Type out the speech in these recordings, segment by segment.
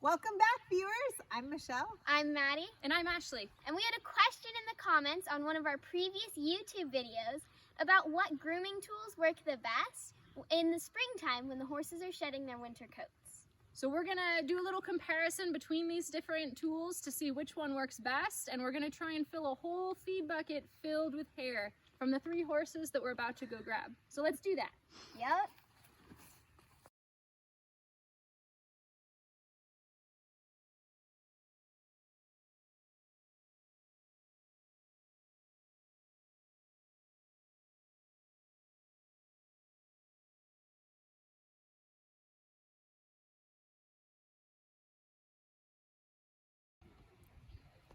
Welcome back, viewers. I'm Michelle. I'm Maddie. And I'm Ashley. And we had a question in the comments on one of our previous YouTube videos about what grooming tools work the best in the springtime when the horses are shedding their winter coats. So we're gonna do a little comparison between these different tools to see which one works best, and we're gonna try and fill a whole feed bucket filled with hair from the 3 horses that we're about to go grab. So let's do that. Yep.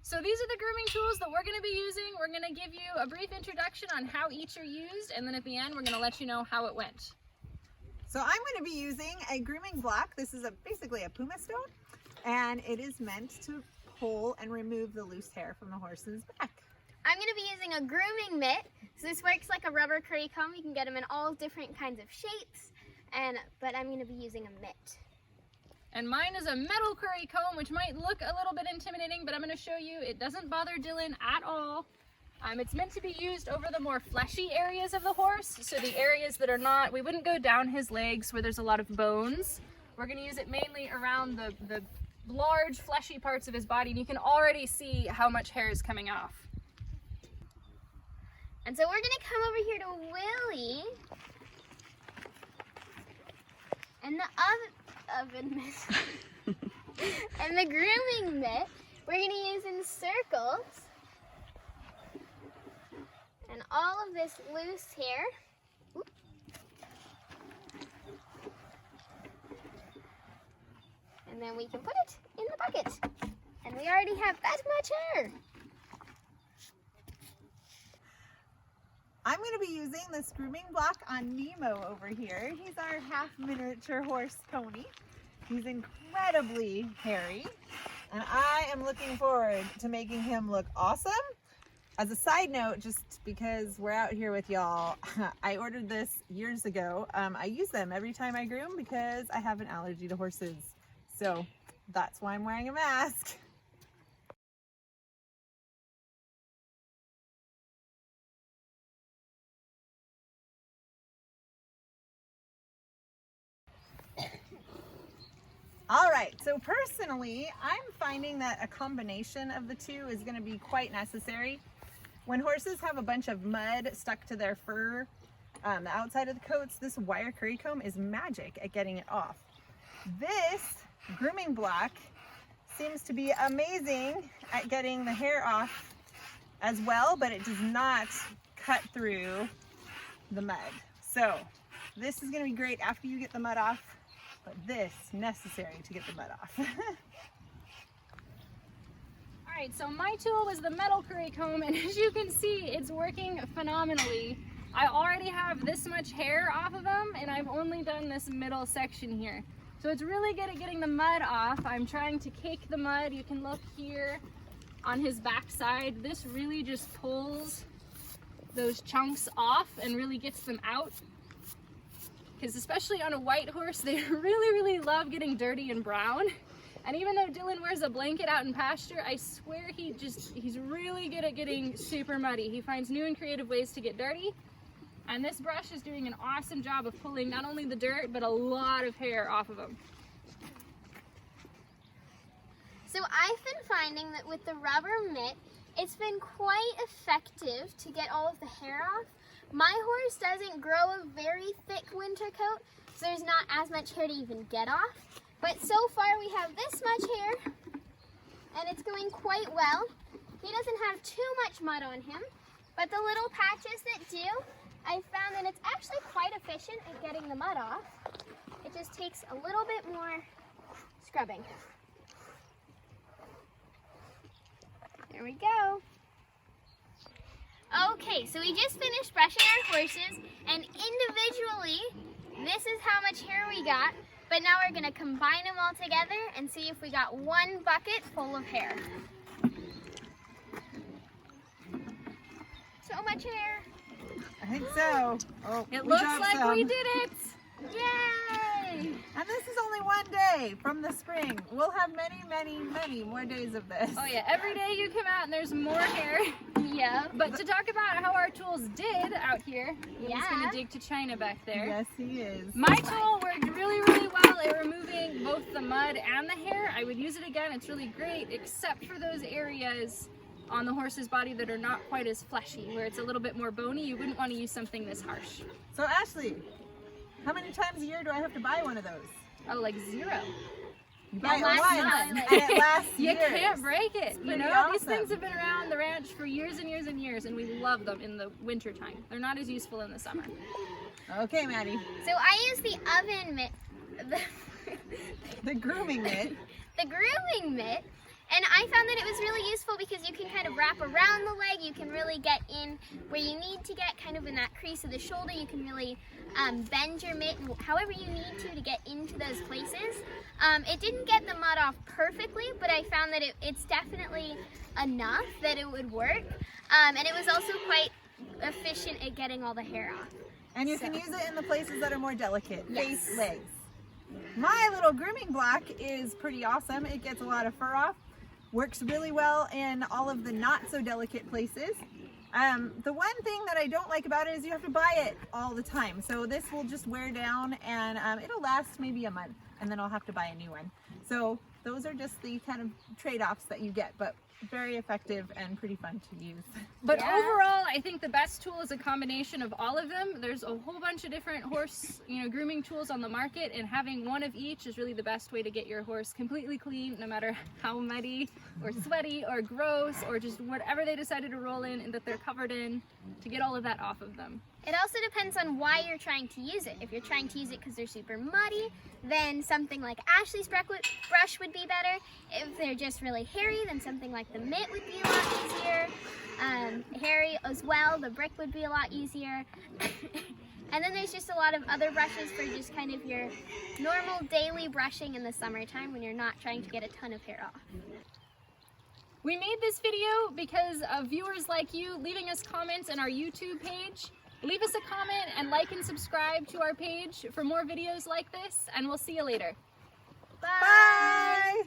So these are the grooming tools that we're going to be using. We're going to give you a brief introduction on how each are used, and then at the end we're going to let you know how it went. So I'm going to be using a grooming block. This is basically a puma stone, and it is meant to pull and remove the loose hair from the horse's back. I'm going to be using a grooming mitt. So this works like a rubber curry comb. You can get them in all different kinds of shapes, but I'm going to be using a mitt. And mine is a metal curry comb, which might look a little bit intimidating, but I'm going to show you it doesn't bother Dylan at all. It's meant to be used over the more fleshy areas of the horse, so the areas that are not, we wouldn't go down his legs where there's a lot of bones. We're going to use it mainly around the large fleshy parts of his body, and you can already see how much hair is coming off. And so we're going to come over here to Willie and the oven mitt and the grooming mitt we're going to use in circles, and all of this loose hair and then we can put it in the bucket, and we already have that much hair. I'm going to be using this grooming block on Nemo over here. He's our half miniature horse pony. He's incredibly hairy, and I am looking forward to making him look awesome. As a side note, just because we're out here with y'all, I ordered this years ago. I use them every time I groom because I have an allergy to horses. So that's why I'm wearing a mask. All right, so personally, I'm finding that a combination of the two is going to be quite necessary. When horses have a bunch of mud stuck to their fur, the outside of the coats, this wire curry comb is magic at getting it off. This grooming block seems to be amazing at getting the hair off as well, but it does not cut through the mud. So this is going to be great after you get the mud off, but this necessary to get the mud off. Alright, so my tool was the metal curry comb, and as you can see, it's working phenomenally. I already have this much hair off of him, and I've only done this middle section here. So it's really good at getting the mud off. I'm trying to cake the mud. You can look here on his backside. This really just pulls those chunks off and really gets them out. Because especially on a white horse, they really love getting dirty and brown. And even though Dylan wears a blanket out in pasture, I swear he's really good at getting super muddy. He finds new and creative ways to get dirty. And this brush is doing an awesome job of pulling not only the dirt, but a lot of hair off of him. So I've been finding that with the rubber mitt, it's been quite effective to get all of the hair off. My horse doesn't grow a very thick winter coat, so there's not as much hair to even get off. But so far we have this much hair, and it's going quite well. He doesn't have too much mud on him, but the little patches that do, I found that it's actually quite efficient at getting the mud off. It just takes a little bit more scrubbing. There we go. Okay, so we just finished brushing our horses, and individually, this is how much hair we got, but now we're gonna combine them all together and see if we got one bucket full of hair. So much hair. I think so. Oh, It looks like we did it! Yay! And this is only one day from the spring. We'll have many, many, many more days of this. Oh yeah, every day you come out and there's more hair. Yeah. But to talk about how our tools did out here, he's gonna dig to China back there. Yes, he is. My tool worked really, really well at removing both the mud and the hair. I would use it again, it's really great, except for those areas on the horse's body that are not quite as fleshy, where it's a little bit more bony. You wouldn't want to use something this harsh. So Ashley, how many times a year do I have to buy one of those? Oh, like 0. You buy it last once time. and it lasts You years. can't break it. You pretty know, these awesome. things have been around the ranch for years and years and years, and we love them in the winter time. They're not as useful in the summer. Okay, Maddie. So I use the oven mitt, The grooming mitt. the grooming mitt, and I found that it was really useful because you can kind of wrap around the leg. You can really get in where you need to get, kind of in that crease of the shoulder. You can really bend your mitt however you need to get into those places. It didn't get the mud off perfectly, but I found that it's definitely enough that it would work. And it was also quite efficient at getting all the hair off. And you can use it in the places that are more delicate. Yes. Face, legs. My little grooming block is pretty awesome. It gets a lot of fur off. Works really well in all of the not so delicate places. The one thing that I don't like about it is you have to buy it all the time. So this will just wear down and it'll last maybe a month and then I'll have to buy a new one. So those are just the kind of trade-offs that you get, but very effective and pretty fun to use. But Yeah. overall, I think the best tool is a combination of all of them. There's a whole bunch of different horse, grooming tools on the market, and having one of each is really the best way to get your horse completely clean, no matter how muddy or sweaty or gross or just whatever they decided to roll in and that they're covered in, to get all of that off of them. It also depends on why you're trying to use it. If you're trying to use it because they're super muddy, then something like Ashley's brush would be better. If they're just really hairy, then something like the mitt would be a lot easier. Hairy as well, the brick would be a lot easier. And then there's just a lot of other brushes for just kind of your normal daily brushing in the summertime when you're not trying to get a ton of hair off. We made this video because of viewers like you leaving us comments in our YouTube page. Leave us a comment and like and subscribe to our page for more videos like this, and we'll see you later. Bye! Bye!